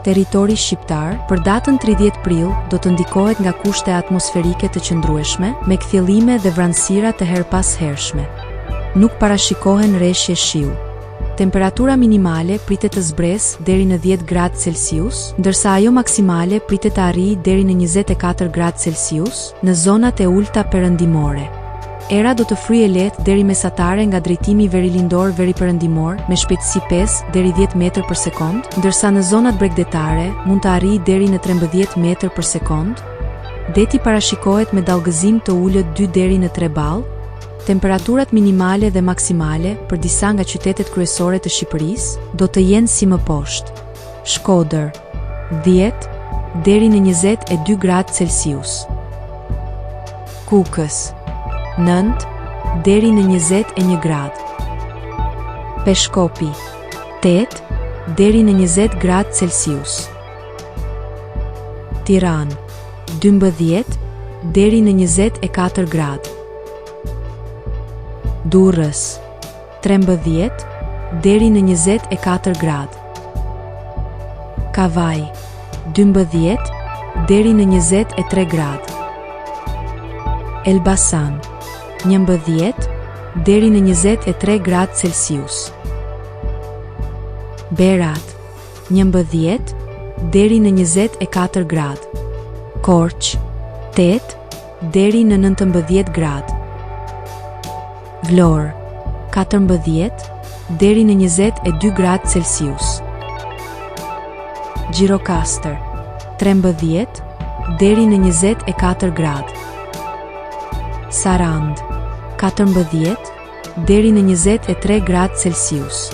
Territori shqiptar, për datën 30 prill, do të ndikohet nga kushte atmosferike të qëndrueshme, me kthjellime dhe vranësira të herpashershme. Nuk parashikohen rreshje shiu. Temperatura minimale pritet të zbresë deri në 10 gradë Celsius, ndërsa ajo maksimale pritet të arrijë deri në 24 gradë Celsius në zonat e ulta perëndimore. Era do të fryjë lehtë deri mesatare nga drejtimi verilindor veriperëndimor me shpejtësi 5 deri 10 metër për sekond, ndërsa në zonat bregdetare mund të arrijë deri në 13 metër për sekond. Deti parashikohet me dallgëzim të ulët 2 deri në 3 ball. Temperaturat minimale dhe maksimale për disa nga qytetet kryesore të Shqipërisë do të jenë si më poshtë. Shkodër 10 deri në 22 gradë Celsius. Kukës 9 deri në 21 gradë. Peshkopi 8 deri në 20 gradë Celsius. Tiranë 12 deri në 24 gradë. Durrës 13 deri në 24 gradë. Kavaj 12 deri në 23 gradë. Elbasan 11 deri në 23 gradë Celsius. Berat 11 deri në 24 gradë. Korç 8 deri në 19 gradë. Vlorë 14 deri në 22 gradë Celsius. Gjirokastër 13 deri në 24 gradë. Sarand 14 deri në 23 gradë Celsius.